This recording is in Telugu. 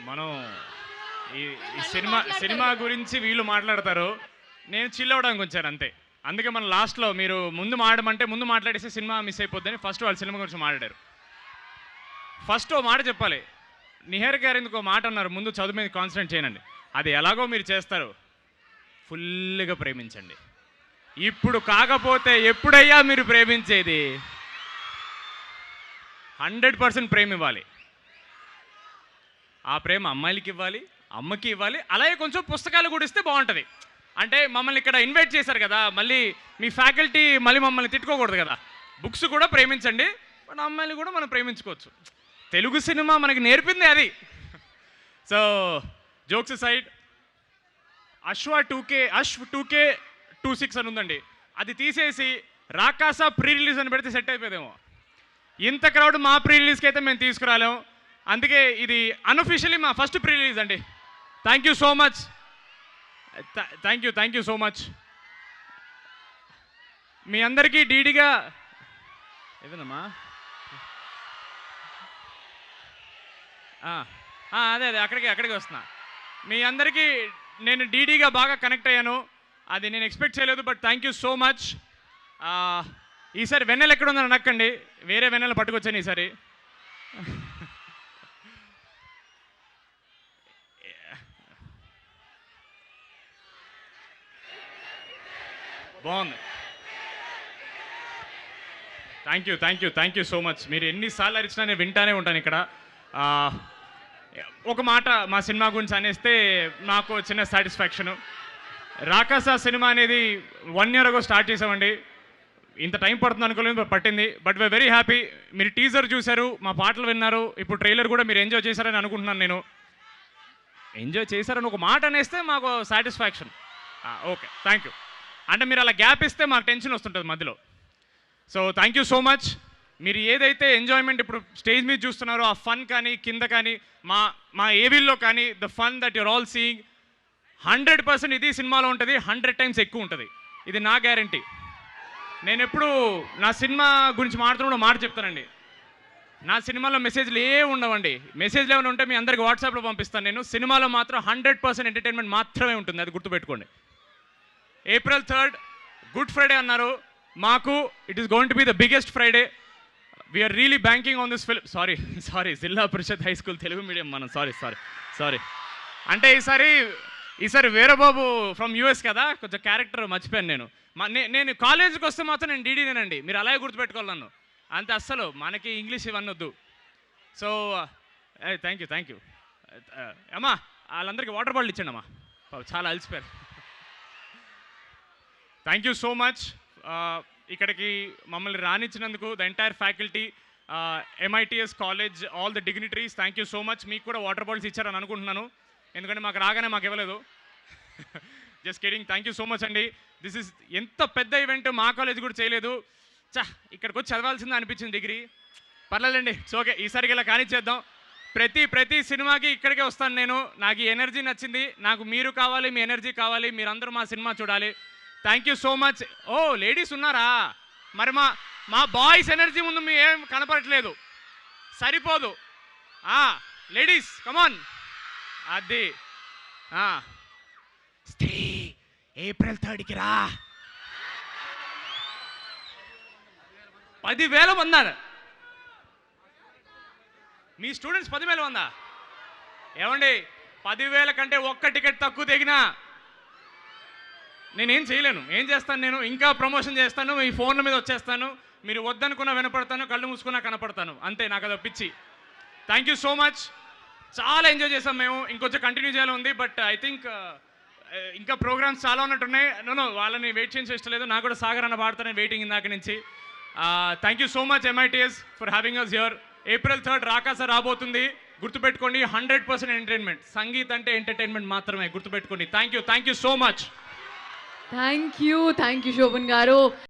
మనం ఈ ఈ సినిమా గురించి వీళ్ళు మాట్లాడతారు, నేను చిల్ అవ్వడానికి వచ్చాను అంతే. అందుకే మనం లాస్ట్లో మీరు ముందు మాట్లాడేసి సినిమా మిస్ అయిపోద్దని ఫస్ట్ వాళ్ళు సినిమా గురించి మాట్లాడారు. ఫస్ట్ ఓ మాట చెప్పాలి, నిహార్ గారు ఎందుకు ఓ మాట అన్నారు, ముందు చదువు మీద కాన్సన్ట్రేట్ చేయనండి. అది ఎలాగో మీరు చేస్తారు, ఫుల్గా ప్రేమించండి. ఇప్పుడు కాకపోతే ఎప్పుడయ్యా మీరు ప్రేమించేది? 100% ప్రేమ ఇవ్వాలి. ఆ ప్రేమ అమ్మాయిలకి ఇవ్వాలి, అమ్మకి ఇవ్వాలి, అలాగే కొంచెం పుస్తకాలు కూడా ఇస్తే బాగుంటుంది. అంటే మమ్మల్ని ఇక్కడ ఇన్వైట్ చేశారు కదా, మళ్ళీ మీ ఫ్యాకల్టీ మళ్ళీ మమ్మల్ని తిట్టుకోకూడదు కదా. బుక్స్ కూడా ప్రేమించండి, బట్ అమ్మాయిలు కూడా మనం ప్రేమించుకోవచ్చు. తెలుగు సినిమా మనకి నేర్పింది అది. సో జోక్స్ సైడ్, అశ్వ 2K26 అని ఉందండి, అది తీసేసి రాకాసా ప్రీ రిలీజ్ అని పెడితే సెట్ అయిపోయేదేమో. ఇంత క్రౌడ్ మా ప్రీ రిలీజ్కి అయితే మేము తీసుకురాలేము. అందుకే ఇది అన్అఫీషియలీ మా ఫస్ట్ ప్రీ రిలీజ్ అండి. Thank you so much, thank you so much. మీ అందరికీ డీడీగా ఏదమ్మా అదే అక్కడికి వస్తున్నా. మీ అందరికీ నేను డీడీగా బాగా కనెక్ట్ అయ్యాను, అది నేను ఎక్స్పెక్ట్ చేయలేదు, but thank you so much. ఈసారి వెన్నెల ఎక్కడ ఉందని అనక్కండి, వేరే వెన్నెల పట్టుకొచ్చాను ఈసారి. బాగుంది. Thank you so much. మీరు ఎన్నిసార్లు అరిచినా నేను వింటానే ఉంటాను ఇక్కడ. ఒక మాట మా సినిమా గురించి అనేస్తే నాకు చిన్న సాటిస్ఫాక్షను. రాకాసా సినిమా అనేది 1 year ago స్టార్ట్ చేసామండి. ఇంత టైం పడుతుంది అనుకోలేదు, పట్టింది. But we are very happy. మీరు టీజర్ చూశారు, మా పాటలు విన్నారు, ఇప్పుడు ట్రైలర్ కూడా మీరు ఎంజాయ్ చేశారని అనుకుంటున్నాను. నేను ఎంజాయ్ చేశారని ఒక మాట అనేస్తే మాకు సాటిస్ఫాక్షన్. Okay, thank you. అంటే మీరు అలా గ్యాప్ ఇస్తే మాకు టెన్షన్ వస్తుంటుంది మధ్యలో. So thank you so much. మీరు ఏదైతే ఎంజాయ్మెంట్ ఇప్పుడు స్టేజ్ మీద చూస్తున్నారో, ఆ ఫన్ కానీ కింద కానీ మా ఏవిల్లో కానీ, the fun that you're all seeing 100% ఇది సినిమాలో ఉంటుంది, 100 times ఎక్కువ ఉంటుంది. ఇది నా గ్యారంటీ. నేను ఎప్పుడు నా సినిమా గురించి మాట్లాడుతున్నప్పుడు మాట చెప్తానండి, నా సినిమాలో మెసేజ్లు ఉండవండి. మెసేజ్లు ఏమైనా ఉంటే మీ అందరికి వాట్సాప్లో పంపిస్తాను. నేను సినిమాలో మాత్రం 100% ఎంటర్టైన్మెంట్ మాత్రమే ఉంటుంది, అది గుర్తుపెట్టుకోండి. April 3rd గుడ్ ఫ్రైడే అన్నారు మాకు. It is going to be the biggest Friday. We are really banking on this film. Sorry zilla parishad high school Telugu medium మనం. సారీ. అంటే ఈసారి వీరబాబు ఫ్రమ్ యూఎస్ కదా, కొంచెం క్యారెక్టర్ మర్చిపోయాను నేను. నేను కాలేజీకి వస్తే మాత్రం నేను డీడీనేనండి, మీరు అలాగే గుర్తుపెట్టుకోవాలి నన్ను. అంతే, అస్సలు మనకి ఇంగ్లీష్ ఇవన్నీ వద్దు. సో థ్యాంక్ యూ అమ్మా. వాళ్ళందరికీ వాటర్ బాటిల్ ఇచ్చండి అమ్మా, చాలా అలసిపోయారు. Thank you so much. ఇక్కడికి మమ్మల్ని రానిచ్చినందుకు the entire faculty, MITS college, all the dignitaries, thank you so much. మీకు కూడా వాటర్ బాటిల్స్ ఇచ్చారని అనుకుంటున్నాను, ఎందుకంటే మాకు రాగానే మాకు ఇవ్వలేదు. Just kidding. Thank you so much అండి. దిస్ ఇస్ ఎంత పెద్ద ఈవెంట్ మా కాలేజ్ కూడా చేయలేదు. ఇక్కడికి వచ్చి చదవాల్సిందే అనిపించింది డిగ్రీ. పర్లేదండి, ఇట్స్ ఓకే. ఈసారికి ఇలా కానిచ్చేద్దాం. ప్రతి సినిమాకి ఇక్కడికే వస్తాను నేను. నాకు ఈ ఎనర్జీ నచ్చింది. నాకు మీరు కావాలి, మీ ఎనర్జీ కావాలి, మీరందరూ మా సినిమా చూడాలి. Thank you so much. Oh ladies ఉన్నారా? మరి మా బాయ్స్ ఎనర్జీ ముందు మీ ఏం కనపడట్లేదు, సరిపోదు. లేడీస్ కమాన్. అది స్త్రీ April 3rd రా. 10,000 మంది. మీ స్టూడెంట్స్ 10,000 మందా? ఏమండి, 10,000 కంటే ఒక్క టికెట్ తక్కువ తెగినా నేనేం చేయలేను. ఏం చేస్తాను, నేను ఇంకా ప్రమోషన్ చేస్తాను, మీ ఫోన్ల మీద వచ్చేస్తాను, మీరు వద్దనుకున్నా వినపడతాను, కళ్ళు మూసుకున్నా కనపడతాను, అంతే. నాకు అది పిచ్చి. Thank you so much. చాలా ఎంజాయ్ చేసాం మేము. ఇంకొంచెం కంటిన్యూ చేయాలి ఉంది, బట్ ఐ థింక్ ఇంకా ప్రోగ్రామ్స్ చాలా ఉన్నట్టున్నాయి. నో వాళ్ళని వెయిట్ చేయించే ఇష్టం లేదు. నాకు కూడా సాగర్ అన్న పాడతానే వెయిటింగ్ ఇందాక నుంచి. Thank you so much MITS for having us here. April 3rd Raakaasa రాబోతుంది, గుర్తుపెట్టుకోండి. 100% ఎంటర్టైన్మెంట్. సంగీత్ అంటే ఎంటర్టైన్మెంట్ మాత్రమే, గుర్తుపెట్టుకోండి. Thank you so much. Thank you Shobhan గారు.